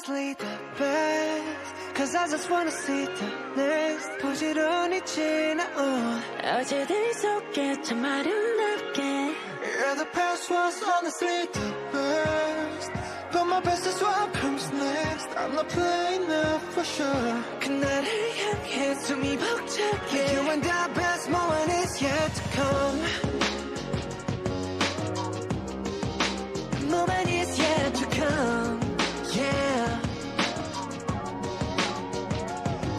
honestly the best Cause I just wanna see the next 부지런히 지나온 어제들 속에 참 아름답게 Yeah, the past was honestly the best But my best is what comes next I'm not playing now for sure 그날을 향해 숨이 벅차게 You and the best moment is yet to come The moment is yet to come Yeah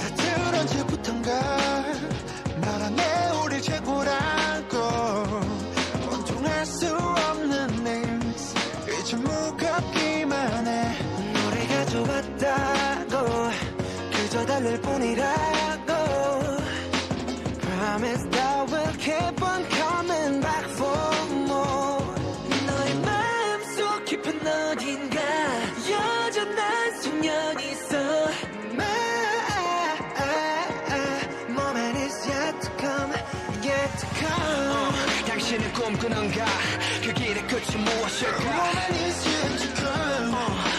다들 언제부턴가 말하네 우리 최고라고 온통할 수 없는 names 이제 무겁기만 해 노래가 좋았다고 그저 달랠 뿐이라고 Promise that we'll keep on coming back for more 너의 마음속 깊은 어딘가 여전한 소년이 있어 My moment is yet to come Yet to come 당신은 꿈꾸는가 그 길의 끝이 무엇일까 Moment is yet to come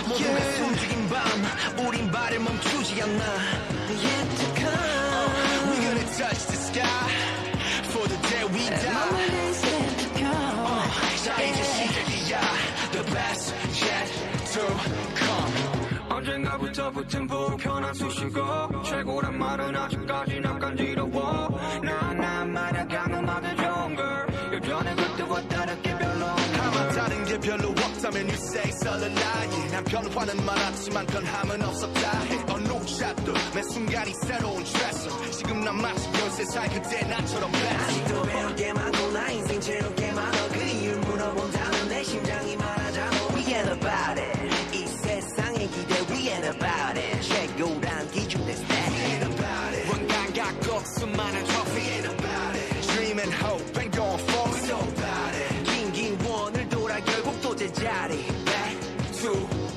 모두가 숨죽인 밤 우린 발을 멈추지 않나 Yet to come We're gonna touch the sky For the day we die Moment is yet to come 자 이제 시작이야 The best yet to come 언젠가부터 붙은 불편한 수식어 최고란 말은 아직까지 낯간지러워 난 말야간 음악의 좋은 걸 예전에 그때와 다르게 별로 아마 다른 게 별로 없다면 you say it's a lie 난 변화는 많았지만 변함은 없었다 해 어느 샷도 매 순간이 새로운 트레서 지금 난 마치 13살 그때 나처럼 blessed 아직도 배울 게 많고 나 인생 채울 게 많아 그 이유를 물어본다면 내 심장이 말하잖아 We ain't about it 이 세상의 기대 We ain't about it 최고란 기준의 stat We ain't about it 원간 갖고 수많은 trophy We ain't about it Dream and hope and going forward We so about it 긴긴 원을 돌아 결국 또 제자리 Back to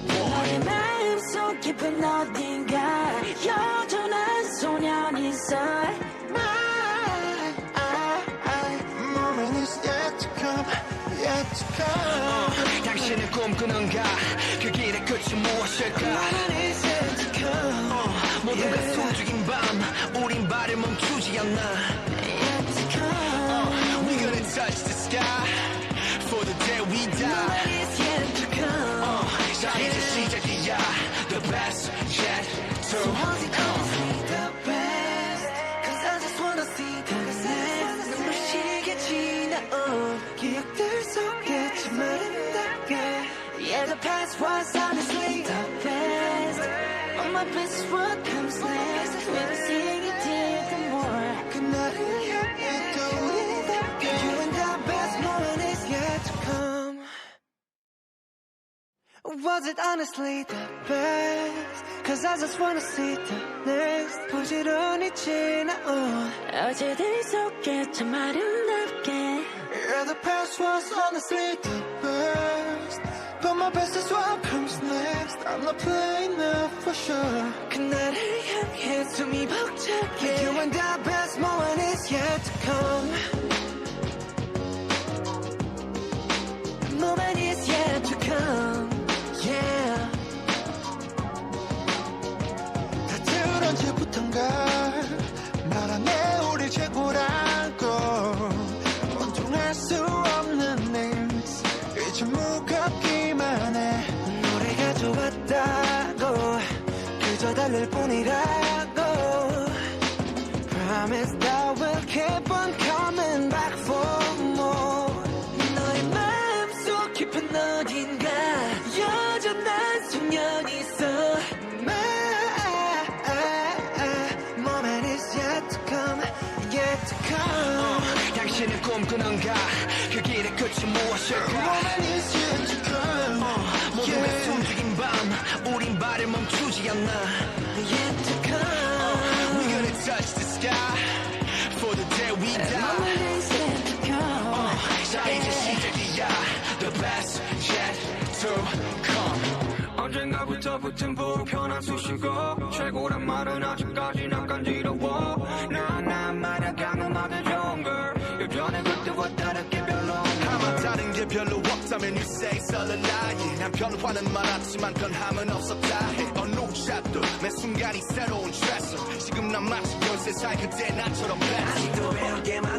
너의 마음속 깊은 어딘가 여전한 소년이 있어 Moment is yet to come Yet to come 당신은 꿈꾸는가 그 길의 끝이 무엇일까 Moment is yet to come 모두가 숨죽인 밤 우린 발을 멈추지 않나 Yet to come We're gonna touch the sky For the day we die Moment is yet to come 자 이제 시작이야 The best yet to come The best Cause I just wanna see the next 눈부시게 지나온 기억들 속에 참 아름답게 Yeah the past was honestly the best But my best is what comes next We'll sing it till the more 그날을 향해 또 우리답게 You and the best moment is yet to come Was it honestly the best? Cause I just wanna see the next 부지런히 지나온 어제들 속에 참 아름답게 Yeah, the past was honestly the best But my best is what comes next I'm not playing now for sure 그날을 향해 숨이 벅차게 You and the best moment is yet to come The moment is yet to come Yeah 다들 언제부턴가 말하네 우리 최고라고 온통할 수 없는 names 이제 무겁기만 해 노래가 좋았다고 그저 달랠 뿐이라고 Promise that we'll keep on coming back for more 너의 마음속 깊은 어딘가 여전한 소년이 있어 My moment is yet to come Yet to come 당신은 꿈꾸는가 그 길의 끝이 무엇일까 Moment is yet to come 모두가 숨죽인 밤 우린 발을 멈추지 않나 Yet to come We're gonna touch the sky For the day we die Moment is yet to come 자 이제 시작이야 The best yet to come 언젠가부터 붙은 불편한 수식어 최고란 말은 아직까지 낯간지러워 난 말야간 음악의 좋은 걸 예전에 그때와 다르게 별로 아마 다른 게 별로 없다면 you say it's a lie 난 변화는 많았지만 변함은 없었다 해 세상 그때 나처럼 best 아직도 배울 게 많아